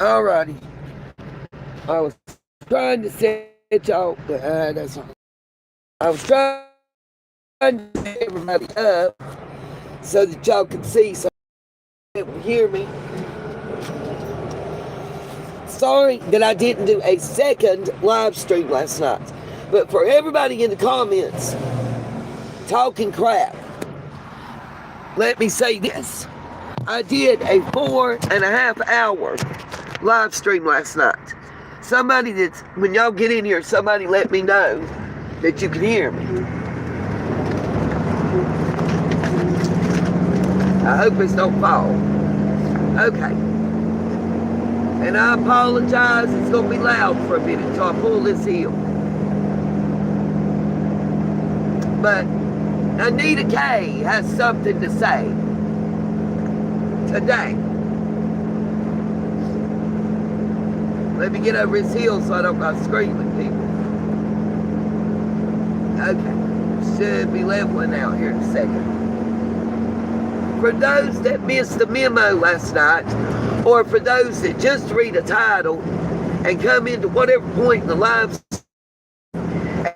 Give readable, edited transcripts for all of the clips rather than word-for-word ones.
Alrighty. I was trying to set y'all. I was trying to set everybody up so that y'all could see, so you could hear me. Sorry that I didn't do a second live stream last night, but for everybody in the comments talking crap, let me say this. I did a 4.5 hour live stream last night. Somebody that's, when y'all get in here, somebody let me know that you can hear me. I hope this don't fall. Okay. And I apologize, it's going to be loud for a minute until I pull this hill. But Anita K has something to say today. Let me get over this hill so I don't go screaming people. Okay, should be leveling out here in a second. For those that missed the memo last night, or for those that just read a title and come into whatever point in the live and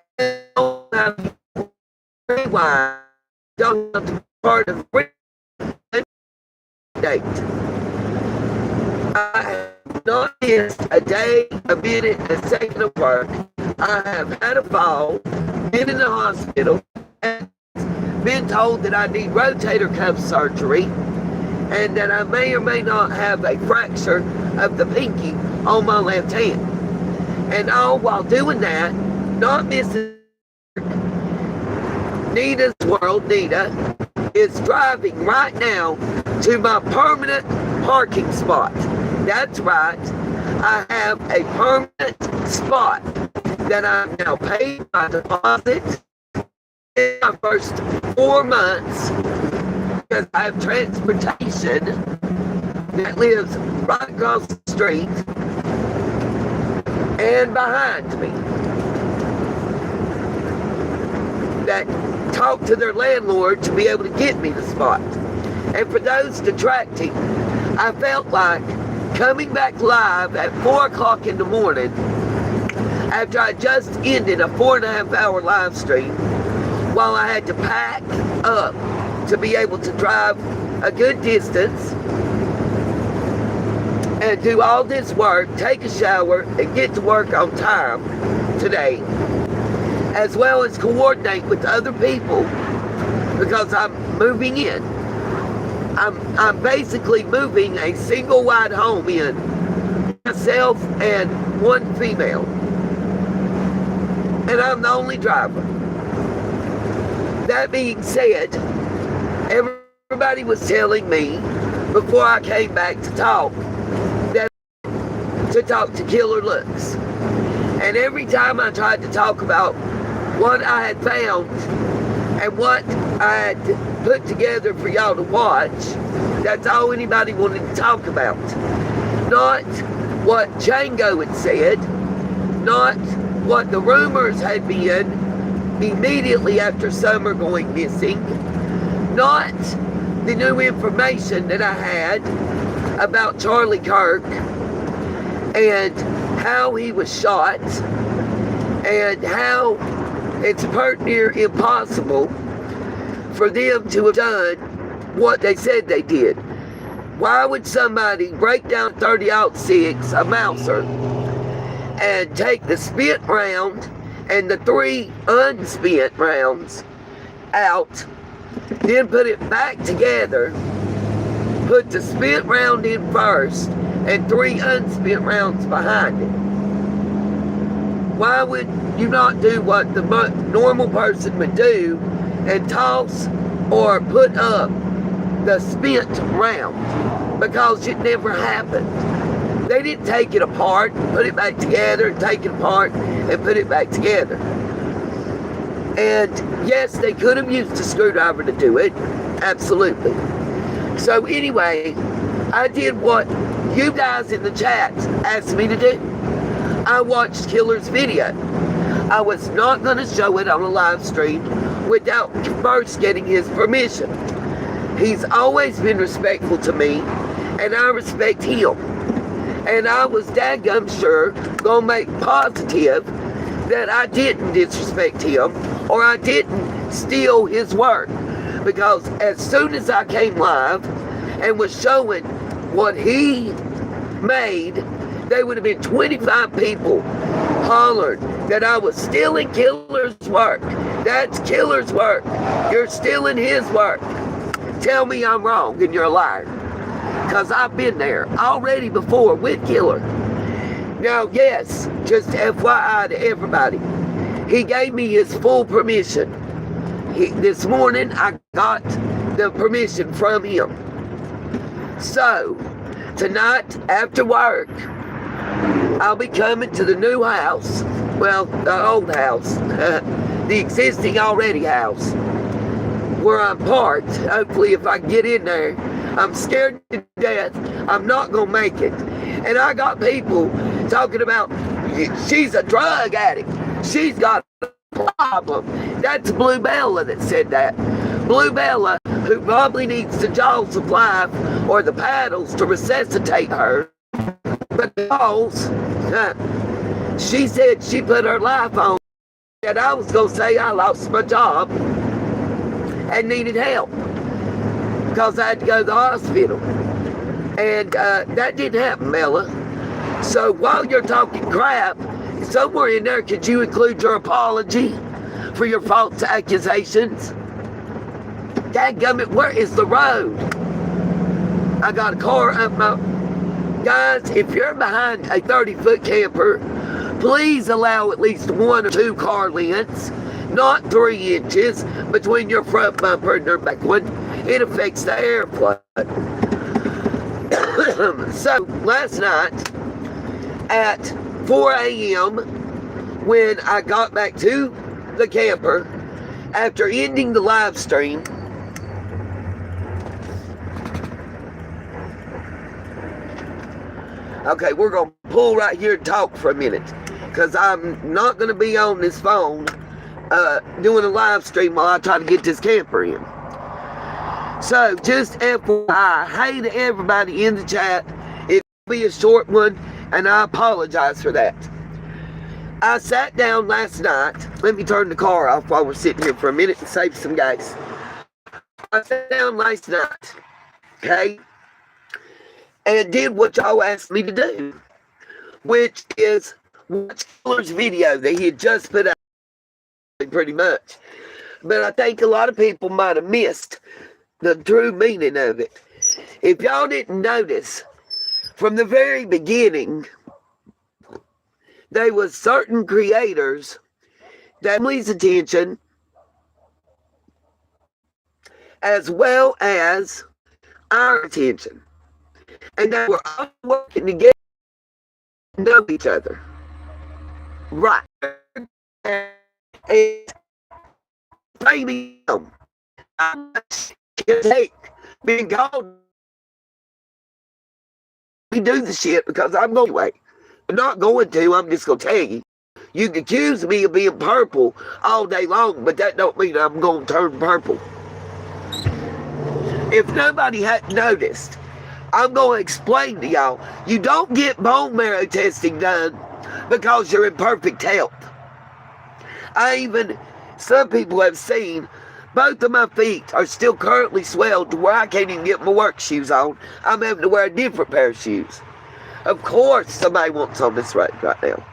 don't have to rewind, don't have to be part of the date. I have not missed a day, a minute, a second of work. I have had a fall, been in the hospital, and been told that I need rotator cuff surgery, and that I may or may not have a fracture of the pinky on my left hand. And all while doing that, not missing Nita's World, Nita is driving right now to my permanent parking spot. That's right. I have a permanent spot that I'm now paying my deposit in my first 4 months, because I have transportation that lives right across the street and behind me that talk to their landlord to be able to get me the spot. And for those detracting, I felt like coming back live at 4 o'clock in the morning after I just ended a 4.5 hour live stream, while I had to pack up to be able to drive a good distance and do all this work, take a shower, and get to work on time today, as well as coordinate with other people, because I'm moving in. I'm basically moving a single wide home in, myself and one female, and I'm the only driver. That being said, everybody was telling me before I came back to talk to Killer Looks. And every time I tried to talk about what I had found and what I had put together for y'all to watch, that's all anybody wanted to talk about. Not what Django had said, not what the rumors had been immediately after Summer going missing, not the new information that I had about Charlie Kirk and how he was shot and how it's pretty near impossible for them to have done what they said they did. Why would somebody break down 30-06, a Mauser, and take the spent round and the 3 unspent rounds out, then put it back together, put the spent round in first and 3 unspent rounds behind it? Why would you not do what the normal person would do and toss or put up the spent round? Because it never happened. They didn't take it apart and put it back together, and take it apart and put it back together. And yes, they could have used a screwdriver to do it. Absolutely. So anyway, I did what you guys in the chat asked me to do. I watched Killer's video. I was not going to show it on a live stream without first getting his permission. He's always been respectful to me, and I respect him. And I was dadgum sure gonna make positive that I didn't disrespect him or I didn't steal his work. Because as soon as I came live and was showing what he made, there would have been 25 people hollered that I was stealing Killer's work. That's Killer's work. You're stealing his work. Tell me I'm wrong and you're a liar. Because I've been there already before with Killer. Now, yes, just FYI to everybody, he gave me his full permission. This morning, I got the permission from him. So, tonight, after work, I'll be coming to the new house. Well, the old house. The existing already house. Where I'm parked. Hopefully, if I get in there, I'm scared to death. I'm not going to make it. And I got people talking about, she's a drug addict. She's got a problem. That's Blue Bella that said that. Blue Bella, who probably needs the jaws of life or the paddles to resuscitate her, because she said she put her life on. And I was going to say I lost my job and needed help because I had to go to the hospital. And that didn't happen, Bella. So while you're talking crap, somewhere in there, could you include your apology for your false accusations? Dadgummit, where is the road? I got a car up my... Guys, if you're behind a 30-foot camper, please allow at least 1 or 2 car lengths, not 3 inches, between your front bumper and your back one. It affects the airflow. So, last night, at 4 a.m., when I got back to the camper, after ending the live stream, okay, we're going to pull right here and talk for a minute, because I'm not going to be on this phone doing a live stream while I try to get this camper in. So, just FYI, hey to everybody in the chat. It'll be a short one, and I apologize for that. I sat down last night. Let me turn the car off while we're sitting here for a minute and save some gas. I sat down last night, okay, and did what y'all asked me to do, which is watch Killer's video that he had just put out, pretty much. But I think a lot of people might have missed the true meaning of it. If y'all didn't notice, from the very beginning, there was certain creators that family's attention, as well as our attention. And they were all working together to know each other. Right. And baby, I can take being called to do the shit because I'm going to. I'm not going to, I'm just going to tell you. You can accuse me of being purple all day long, but that don't mean I'm going to turn purple. If nobody had noticed, I'm going to explain to y'all, you don't get bone marrow testing done because you're in perfect health. Some people have seen, both of my feet are still currently swelled to where I can't even get my work shoes on. I'm having to wear a different pair of shoes. Of course somebody wants on this road right now.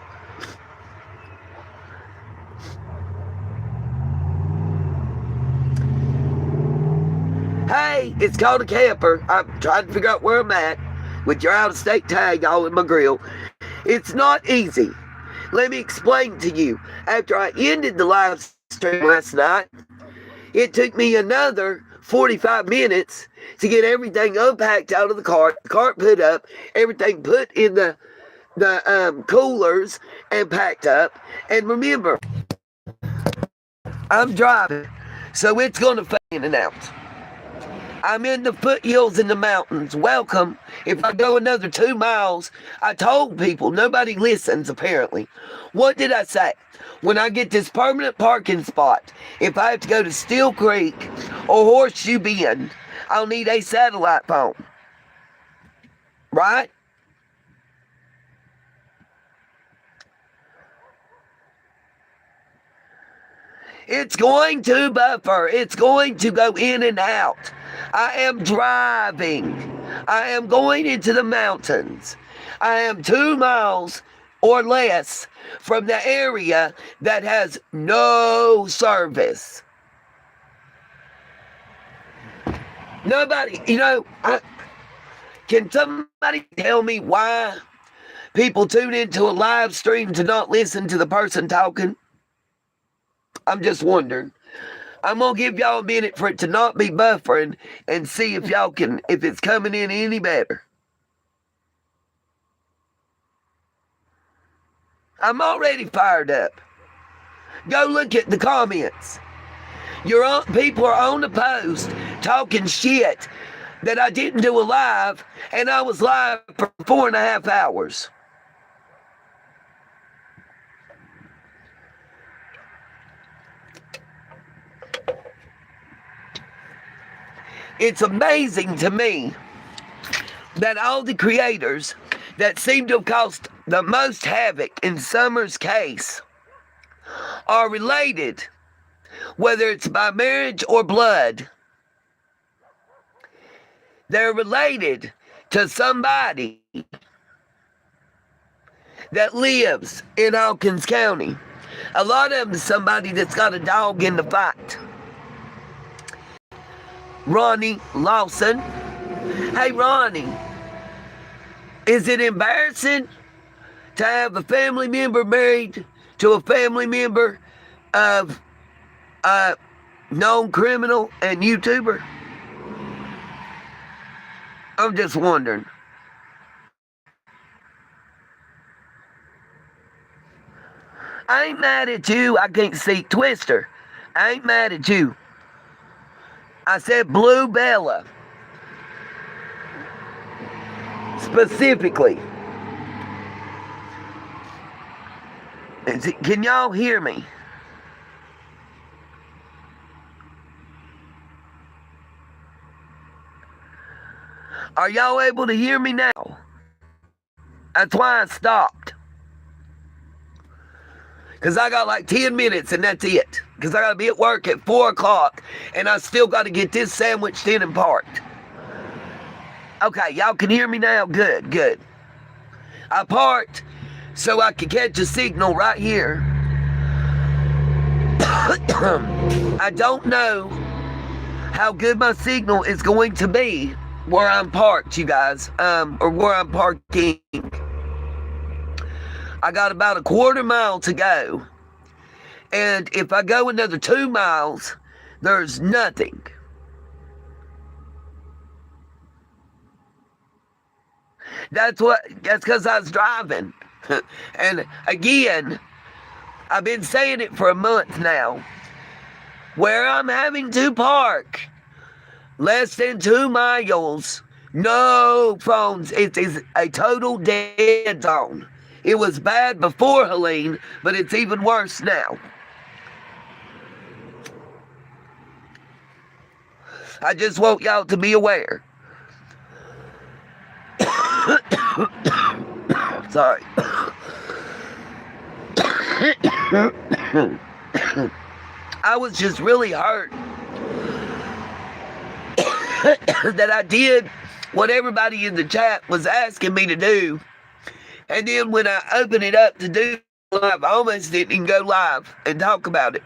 Hey, it's called a camper. I'm trying to figure out where I'm at with your out-of-state tag all in my grill. It's not easy. Let me explain to you. After I ended the live stream last night, it took me another 45 minutes to get everything unpacked out of the cart put up, everything put in the coolers and packed up. And remember, I'm driving, so it's going to fade in and out. I'm in the foothills in the mountains. Welcome. If I go another 2 miles, I told people, nobody listens apparently. What did I say? When I get this permanent parking spot, if I have to go to Steel Creek or Horseshoe Bend, I'll need a satellite phone. Right? It's going to buffer. It's going to go in and out. I am driving. I am going into the mountains. I am 2 miles or less from the area that has no service. Nobody, can somebody tell me why people tune into a live stream to not listen to the person talking? I'm just wondering. I'm going to give y'all a minute for it to not be buffering and see if if it's coming in any better. I'm already fired up. Go look at the comments. People are on the post talking shit that I didn't do a live, and I was live for 4.5 hours. It's amazing to me that all the creators that seem to have caused the most havoc in Summer's case are related, whether it's by marriage or blood. They're related to somebody that lives in Hawkins County. A lot of them is somebody that's got a dog in the fight. Ronnie Lawson. Hey, Ronnie, is it embarrassing to have a family member married to a family member of a known criminal and YouTuber? I'm just wondering. I ain't mad at you. I can't see Twister. I ain't mad at you. I said Blue Bella. Specifically. Can y'all hear me? Are y'all able to hear me now? That's why I stopped. Because I got like 10 minutes and that's it. Because I got to be at work at 4 o'clock and I still got to get this sandwiched in and parked. Okay, y'all can hear me now? Good, good. I parked so I could catch a signal right here. I don't know how good my signal is going to be where I'm parked, you guys, or where I'm parking. I got about a 1/4 mile to go. And if I go another 2 miles, there's nothing. That's because I was driving. And again, I've been saying it for a month now. Where I'm having to park less than 2 miles, no phones. It is a total dead zone. It was bad before Helene, but it's even worse now. I just want y'all to be aware. Sorry. I was just really hurt that I did what everybody in the chat was asking me to do. And then when I opened it up to do live, I almost didn't even go live and talk about it.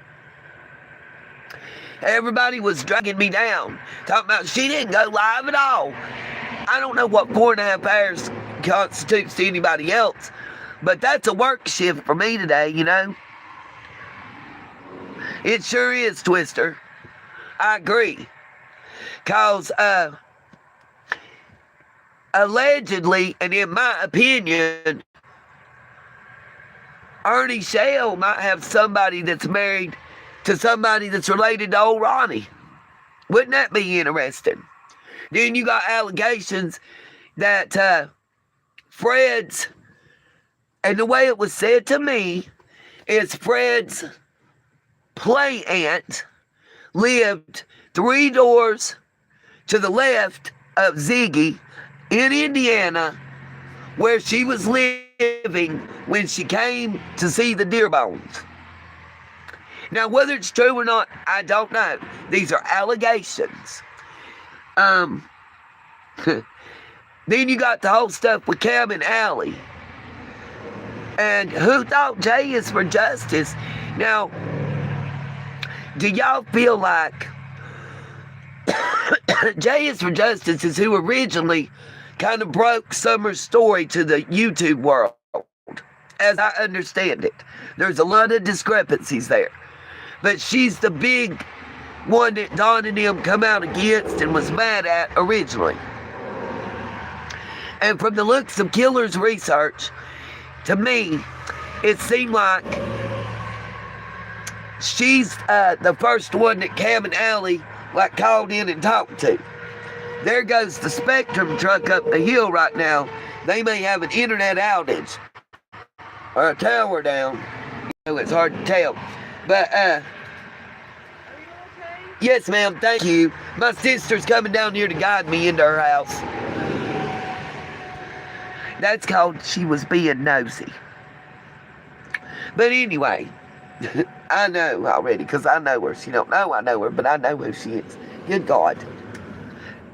Everybody was dragging me down, talking about she didn't go live at all. I don't know what 4.5 hours constitutes to anybody else, but that's a work shift for me today, you know. It sure is, Twister. I agree. Because, allegedly, and in my opinion, Ernie Shell might have somebody that's married to somebody that's related to old Ronnie. Wouldn't that be interesting? Then you got allegations that Fred's, and the way it was said to me, is Fred's play aunt lived 3 doors to the left of Ziggy in Indiana, where she was living when she came to see the deer bones. Now, whether it's true or not, I don't know. These are allegations. Then you got the whole stuff with Cam and Allie. And who thought J is for justice? Now, do y'all feel like J is for justice is who originally kind of broke Summer's story to the YouTube world, as I understand it? There's a lot of discrepancies there. But she's the big one that Don and them come out against and was mad at originally. And from the looks of Killer's research, to me, it seemed like she's the first one that Cam and Allie called in and talked to. There goes the Spectrum truck up the hill right now. They may have an internet outage or a tower down. It's hard to tell. But, yes, ma'am, thank you. My sister's coming down here to guide me into her house. That's called she was being nosy. But anyway, I know already, because I know her. She don't know I know her, but I know who she is. Good God.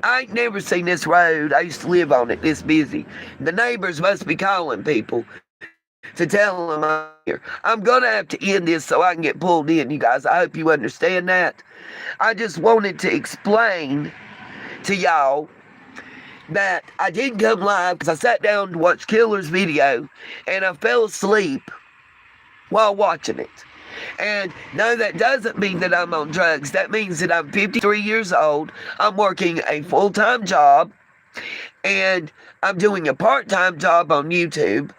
I ain't never seen this road. I used to live on it this busy. The neighbors must be calling people to tell them I'm here. I'm going to have to end this so I can get pulled in, you guys. I hope you understand that. I just wanted to explain to y'all that I didn't come live because I sat down to watch Killer's video and I fell asleep while watching it. And no, that doesn't mean that I'm on drugs. That means that I'm 53 years old. I'm working a full-time job and I'm doing a part-time job on YouTube.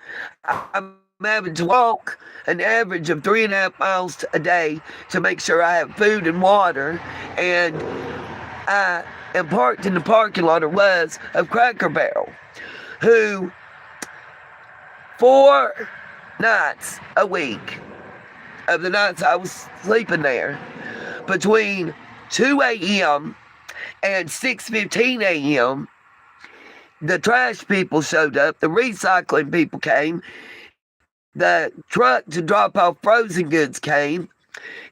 I'm having to walk an average of 3.5 miles a day to make sure I have food and water. And I am parked in the parking lot, or was, of Cracker Barrel, who 4 nights a week of the nights I was sleeping there, between 2 a.m. and 6:15 a.m., the trash people showed up, the recycling people came, the truck to drop off frozen goods came,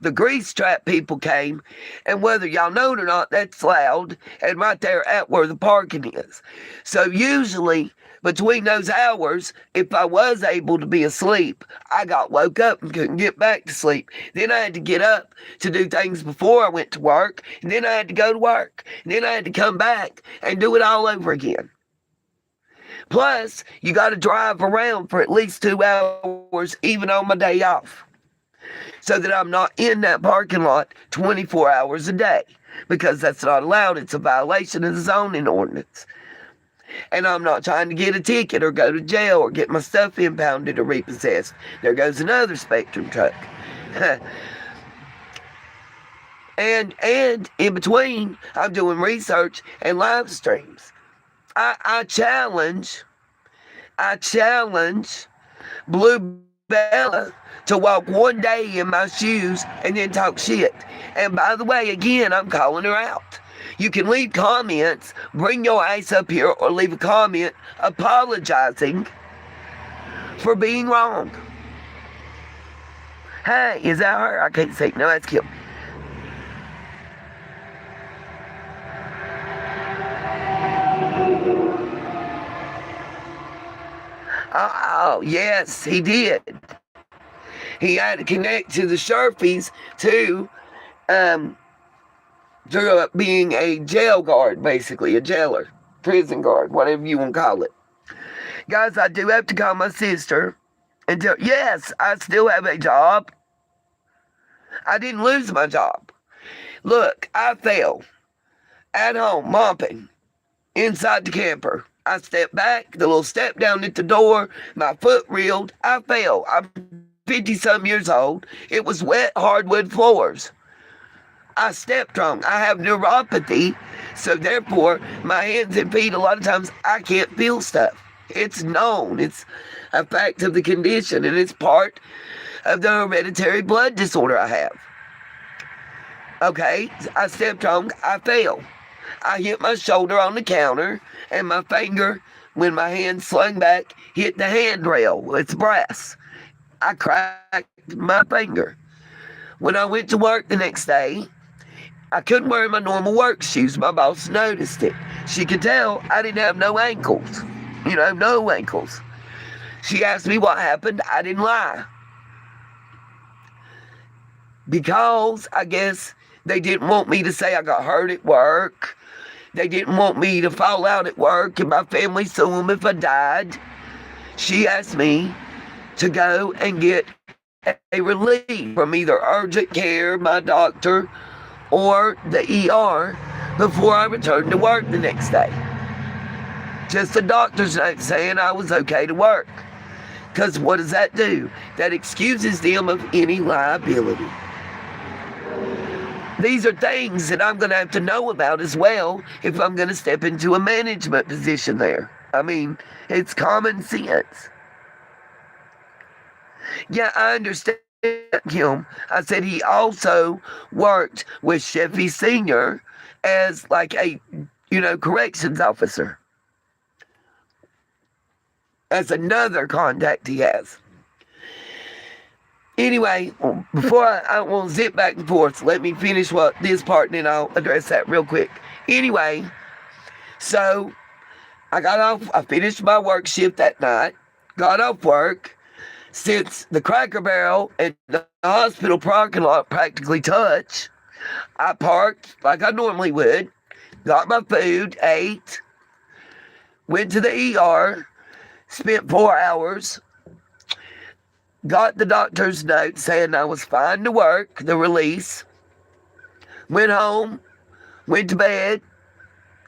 the grease trap people came, and whether y'all know it or not, that's loud, and right there at where the parking is. So usually, between those hours, if I was able to be asleep, I got woke up and couldn't get back to sleep. Then I had to get up to do things before I went to work, and then I had to go to work, and then I had to come back and do it all over again. Plus, you got to drive around for at least 2 hours, even on my day off, so that I'm not in that parking lot 24 hours a day, because that's not allowed. It's a violation of the zoning ordinance. And I'm not trying to get a ticket or go to jail or get my stuff impounded or repossessed. There goes another Spectrum truck. And in between, I'm doing research and live streams. I challenge Blue Bella to walk one day in my shoes and then talk shit. And by the way, again, I'm calling her out. You can leave comments, bring your ass up here, or leave a comment apologizing for being wrong. Hey, is that her? I can't see. No, that's Kim. Oh, yes, he did. He had to connect to the Sherfies to being a jail guard, basically, a jailer, prison guard, whatever you want to call it. Guys, I do have to call my sister and tell, yes, I still have a job. I didn't lose my job. Look, I fell at home mopping inside the camper. I stepped back, the little step down at the door, my foot reeled, I fell. I'm 50-some years old. It was wet hardwood floors. I stepped wrong. I have neuropathy, so therefore my hands and feet, a lot of times I can't feel stuff. It's known. It's a fact of the condition, and it's part of the hereditary blood disorder I have. Okay, I stepped wrong. I fell. I hit my shoulder on the counter, and my finger, when my hand slung back, hit the handrail. It's brass. I cracked my finger. When I went to work the next day, I couldn't wear my normal work shoes. My boss noticed it. She could tell I didn't have no ankles. No ankles. She asked me what happened. I didn't lie. Because I guess they didn't want me to say I got hurt at work. They didn't want me to fall out at work and my family sue them if I died. She asked me to go and get a relief from either urgent care, my doctor, or the ER before I returned to work the next day. Just a doctor's note saying I was okay to work. Because what does that do? That excuses them of any liability. These are things that I'm going to have to know about as well if I'm going to step into a management position there. I mean, it's common sense. Yeah, I understand him. I said he also worked with Sheffy Sr. as like a, corrections officer. That's another contact he has. Anyway, before I won't zip back and forth, let me finish this part and then I'll address that real quick. Anyway, so I got off, I finished my work shift that night, got off work. Since the Cracker Barrel and the hospital parking lot practically touch, I parked like I normally would, got my food, ate, went to the ER, spent 4 hours, got the doctor's note saying I was fine to work, the release, went home, went to bed,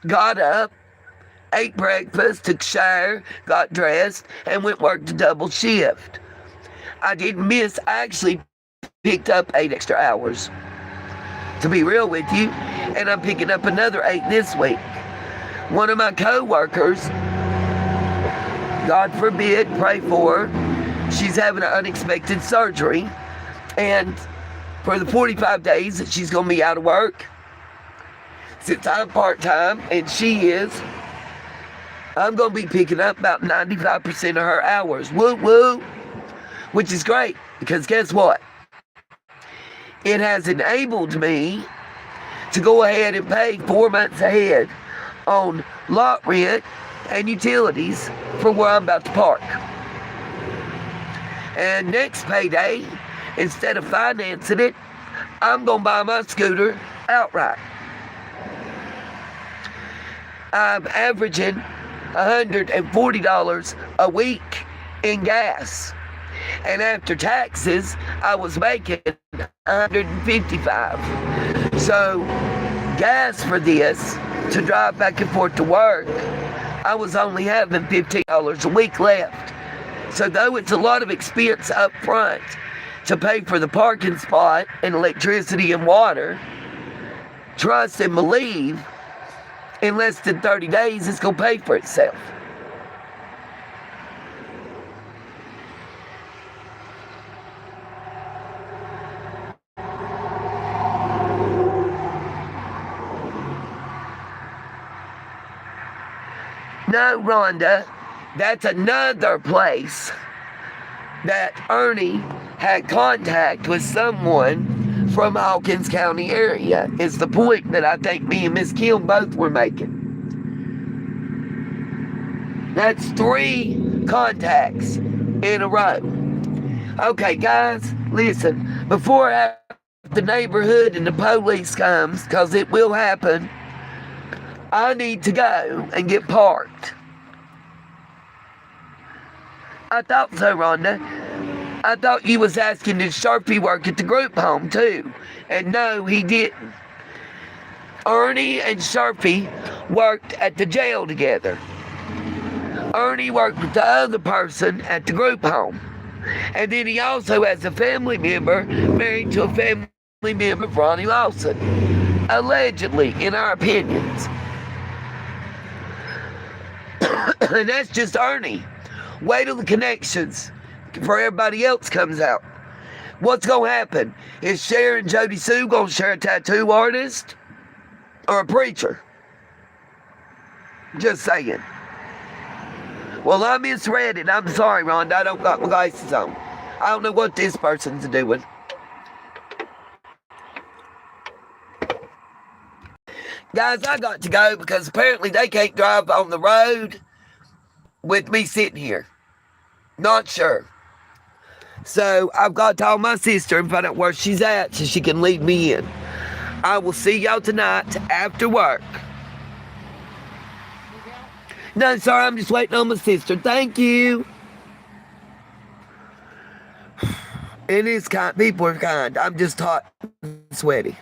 got up, ate breakfast, took a shower, got dressed, and went work to double shift. I didn't miss, I actually picked up 8 extra hours, to be real with you, and I'm picking up another 8 this week. One of my co-workers, God forbid, pray for her, she's having an unexpected surgery, and for the 45 days that she's going to be out of work, since I'm part-time and she is, I'm going to be picking up about 95% of her hours. Woo woo! Which is great, because guess what? It has enabled me to go ahead and pay 4 months ahead on lot rent and utilities for where I'm about to park. And next payday, instead of financing it, I'm going to buy my scooter outright. I'm averaging $140 a week in gas. And after taxes, I was making $155. So gas for this, to drive back and forth to work, I was only having $15 a week left. So though it's a lot of expense up front to pay for the parking spot and electricity and water, trust and believe, in less than 30 days, it's going to pay for itself. No, Rhonda, that's another place that Ernie had contact with someone from Hawkins County area, is the point that I think me and Miss Kim both were making. That's 3 contacts in a row. Okay, guys, listen, before the neighborhood and the police comes, because it will happen, I need to go and get parked. I thought so, Rhonda. I thought you was asking did Sharpie work at the group home too. And no, he didn't. Ernie and Sharpie worked at the jail together. Ernie worked with the other person at the group home. And then he also has a family member married to a family member of Ronnie Lawson. Allegedly, in our opinions. And that's just Ernie. Wait till the connections for everybody else comes out. What's going to happen? Is Cher and Jody Sue going to share a tattoo artist or a preacher? Just saying. Well, I misread it. I'm sorry, Rhonda. I don't got my glasses on. I don't know what this person's doing. Guys, I got to go because apparently they can't drive on the road with me sitting here. Not sure. So I've got to call my sister and find out where she's at so she can lead me in. I will see y'all tonight after work. No, sorry, I'm just waiting on my sister. Thank you. It is kind. People are kind. I'm just hot and sweaty.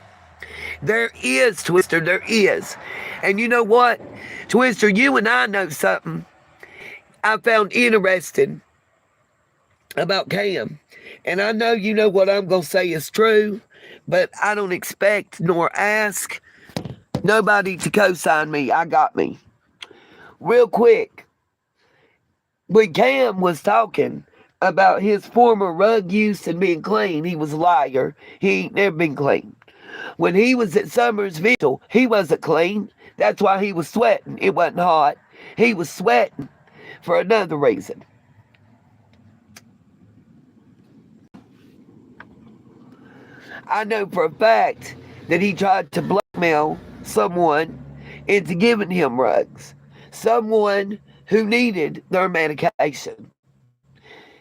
There is, Twister, there is. And you know what? Twister, you and I know something I found interesting about Cam. And I know you know what I'm going to say is true, but I don't expect nor ask nobody to co-sign me. I got me. Real quick, when Cam was talking about his former rug use and being clean, he was a liar. He ain't never been clean. When he was at Summers Vigil, he wasn't clean. That's why he was sweating. It wasn't hot. He was sweating for another reason. I know for a fact that he tried to blackmail someone into giving him rugs. Someone who needed their medication.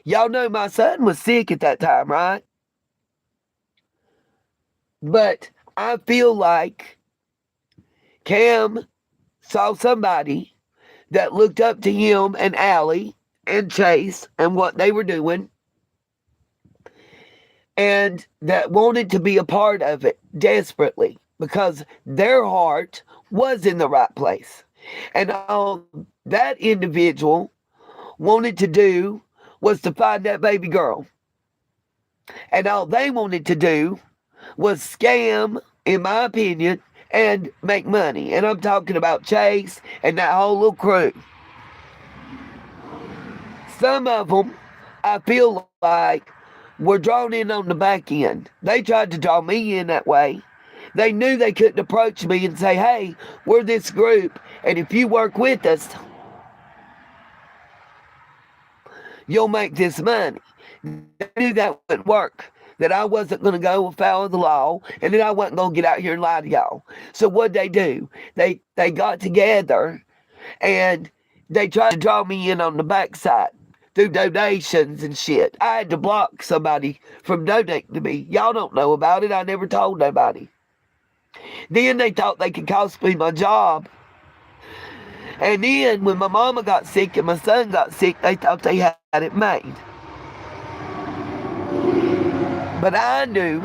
Y'all know my son was sick at that time, right? But I feel like Cam saw somebody that looked up to him and Allie and Chase and what they were doing, and that wanted to be a part of it desperately because their heart was in the right place. And all that individual wanted to do was to find that baby girl. And all they wanted to do was scam, in my opinion, and make money. And I'm talking about Chase and that whole little crew. Some of them, I feel like, were drawn in on the back end. They tried to draw me in that way. They knew they couldn't approach me and say, hey, we're this group, and if you work with us, you'll make this money. They knew that wouldn't work, that I wasn't going to go afoul of the law, and that I wasn't going to get out here and lie to y'all. So what'd they do? They got together, and they tried to draw me in on the backside through donations and shit. I had to block somebody from donating to me. Y'all don't know about it. I never told nobody. Then they thought they could cost me my job. And then when my mama got sick and my son got sick, they thought they had it made. But I knew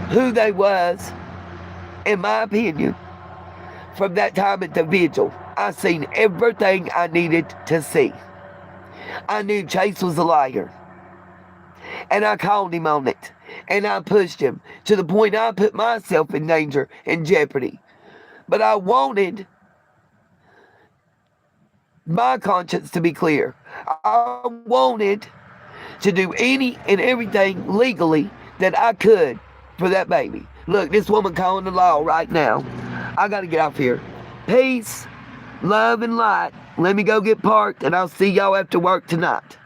who they was, in my opinion, from that time at the vigil. I seen everything I needed to see. I knew Chase was a liar. And I called him on it. And I pushed him to the point I put myself in danger and jeopardy. But I wanted my conscience to be clear. I wanted to do any and everything legally that I could for that baby. Look, this woman calling the law right now. I got to get off here. Peace, love, and light. Let me go get parked, and I'll see y'all after work tonight.